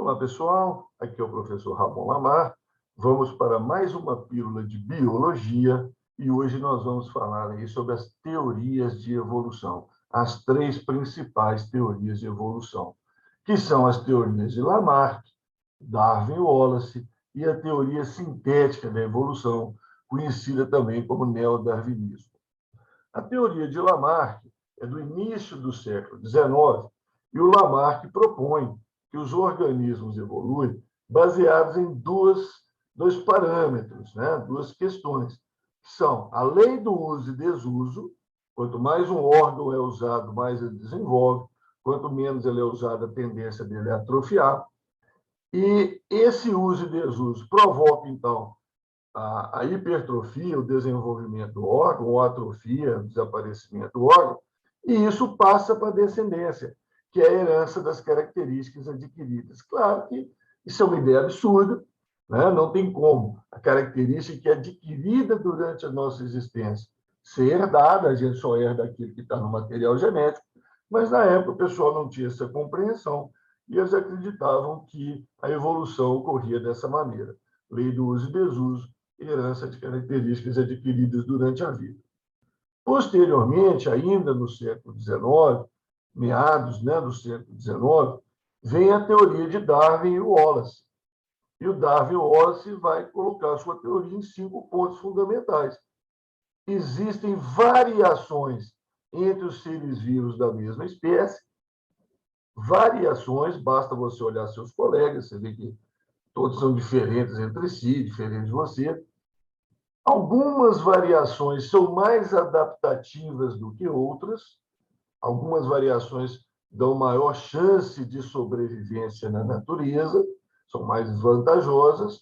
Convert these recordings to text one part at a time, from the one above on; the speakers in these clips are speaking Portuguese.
Olá, pessoal. Aqui é o professor Ramon Lamar. Vamos para mais uma pílula de biologia e hoje nós vamos falar aí sobre as teorias de evolução, as três principais teorias de evolução, que são as teorias de Lamarck, Darwin e Wallace e a teoria sintética da evolução, conhecida também como neodarwinismo. A teoria de Lamarck é do início do século XIX e o Lamarck propõe que os organismos evoluem baseados em dois parâmetros, né? Duas questões, que são a lei do uso e desuso. Quanto mais um órgão é usado, mais ele desenvolve. Quanto menos ele é usado, a tendência dele é atrofiar. E esse uso e desuso provoca, então, a hipertrofia, o desenvolvimento do órgão, ou a atrofia, o desaparecimento do órgão, e isso passa para a descendência, que é a herança das características adquiridas. Claro que isso é uma ideia absurda, né? Não tem como a característica que é adquirida durante a nossa existência ser herdada, a gente só herda aquilo que está no material genético, mas na época o pessoal não tinha essa compreensão e eles acreditavam que a evolução ocorria dessa maneira. Lei do uso e desuso, herança de características adquiridas durante a vida. Posteriormente, ainda no século XIX, meados, né, do século XIX, vem a teoria de Darwin e Wallace. E o Darwin e Wallace vai colocar a sua teoria em 5 pontos fundamentais. Existem variações entre os seres vivos da mesma espécie, variações, basta você olhar seus colegas, você vê que todos são diferentes entre si, diferentes de você. Algumas variações são mais adaptativas do que outras, algumas variações dão maior chance de sobrevivência na natureza, são mais vantajosas.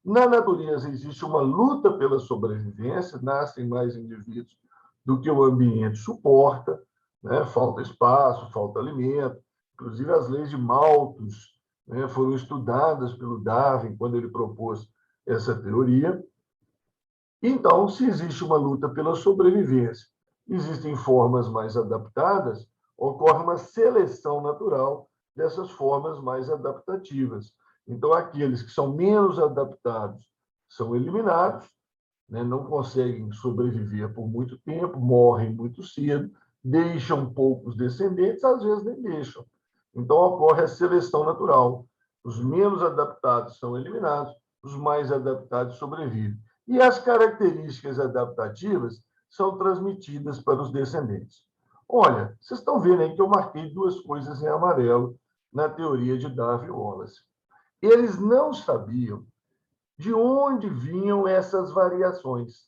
Na natureza existe uma luta pela sobrevivência, nascem mais indivíduos do que o ambiente suporta, né? Falta espaço, falta alimento. Inclusive, as leis de Malthus, né, foram estudadas pelo Darwin quando ele propôs essa teoria. Então, se existe uma luta pela sobrevivência, existem formas mais adaptadas, ocorre uma seleção natural dessas formas mais adaptativas. Então, aqueles que são menos adaptados são eliminados, né, não conseguem sobreviver por muito tempo, morrem muito cedo, deixam poucos descendentes, às vezes nem deixam. Então, ocorre a seleção natural. Os menos adaptados são eliminados, os mais adaptados sobrevivem. E as características adaptativas são transmitidas para os descendentes. Olha, vocês estão vendo aí que eu marquei duas coisas em amarelo na teoria de Darwin e Wallace. Eles não sabiam de onde vinham essas variações.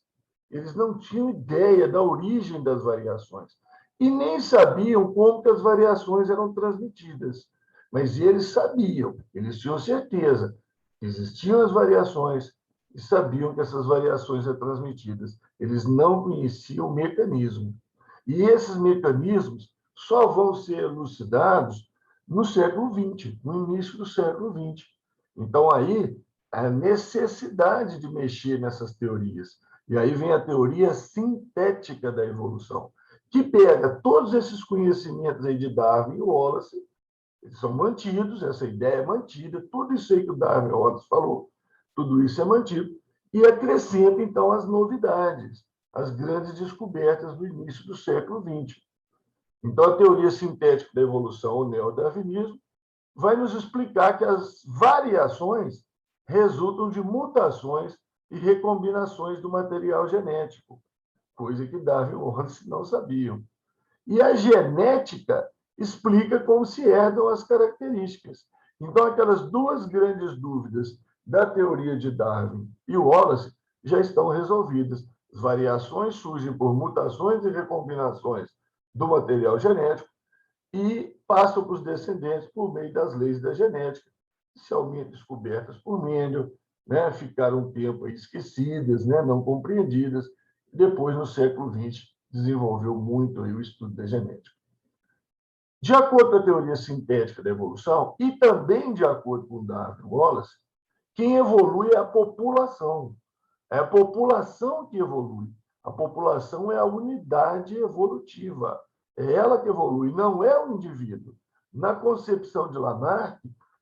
Eles não tinham ideia da origem das variações e nem sabiam como que as variações eram transmitidas. Mas eles sabiam, eles tinham certeza que existiam as variações e sabiam que essas variações eram transmitidas. Eles não conheciam o mecanismo. E esses mecanismos só vão ser elucidados no século XX, no início do século XX. Então, aí, a necessidade de mexer nessas teorias. E aí vem a teoria sintética da evolução, que pega todos esses conhecimentos aí de Darwin e Wallace, eles são mantidos, essa ideia é mantida, tudo isso aí que o Darwin e Wallace falou, tudo isso é mantido, e acrescenta, então, as novidades, as grandes descobertas do início do século XX. Então, a teoria sintética da evolução, o neodarwinismo, vai nos explicar que as variações resultam de mutações e recombinações do material genético, coisa que Darwin e Wallace não sabiam. E a genética explica como se herdam as características. Então, aquelas duas grandes dúvidas da teoria de Darwin e Wallace já estão resolvidas. As variações surgem por mutações e recombinações do material genético e passam para os descendentes por meio das leis da genética, inicialmente descobertas por Mendel, né, ficaram um tempo esquecidas, né, não compreendidas, depois, no século XX, desenvolveu muito aí o estudo da genética. De acordo com a teoria sintética da evolução, e também de acordo com Darwin e Wallace, quem evolui é a população. É a população que evolui. A população é a unidade evolutiva. É ela que evolui, não é o indivíduo. Na concepção de Lamarck,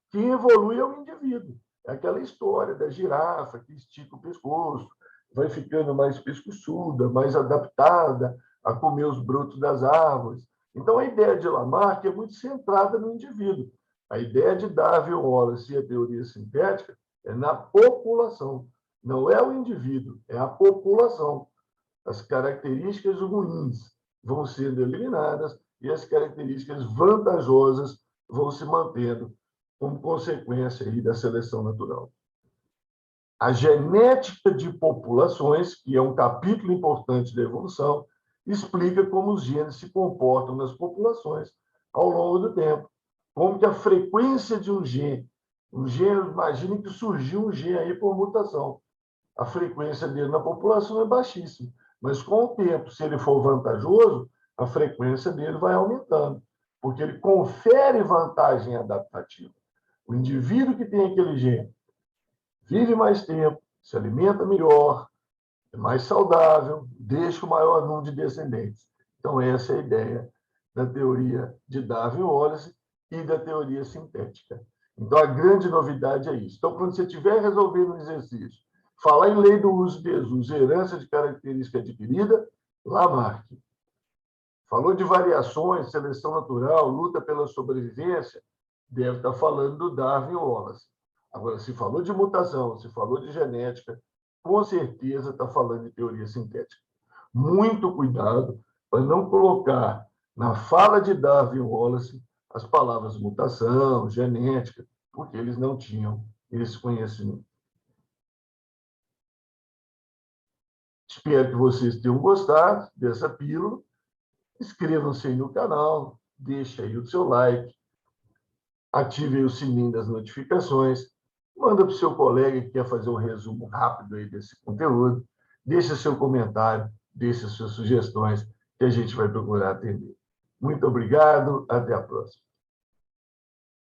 Quem evolui é o indivíduo. É aquela história da girafa que estica o pescoço, vai ficando mais pescoçuda, mais adaptada a comer os brotos das árvores. Então, a ideia de Lamarck é muito centrada no indivíduo. A ideia de Darwin, Wallace e a teoria sintética é na população. Não é o indivíduo, é a população. As características ruins vão sendo eliminadas e as características vantajosas vão se mantendo como consequência aí da seleção natural. A genética de populações, que é um capítulo importante da evolução, explica como os genes se comportam nas populações ao longo do tempo. Como que a frequência de um gene, imagine que surgiu um gene aí por mutação. A frequência dele na população é baixíssima, mas com o tempo, se ele for vantajoso, a frequência dele vai aumentando, porque ele confere vantagem adaptativa. O indivíduo que tem aquele gene vive mais tempo, se alimenta melhor, é mais saudável, deixa o maior número de descendentes. Então, essa é a ideia da teoria de Darwin-Wallace e da teoria sintética. Então, a grande novidade é isso. Então, quando você estiver resolvendo um exercício, falar em lei do uso de desuso, herança de característica adquirida, Lamarck. Falou de variações, seleção natural, luta pela sobrevivência, deve estar falando do Darwin-Wallace. Agora, se falou de mutação, se falou de genética, com certeza está falando de teoria sintética. Muito cuidado para não colocar na fala de Darwin-Wallace as palavras mutação, genética, porque eles não tinham esse conhecimento. Espero que vocês tenham gostado dessa pílula. Inscrevam-se aí no canal, deixe aí o seu like, ative aí o sininho das notificações, manda para o seu colega que quer fazer um resumo rápido aí desse conteúdo, deixe seu comentário, deixe suas sugestões, que a gente vai procurar atender. Muito obrigado, até a próxima.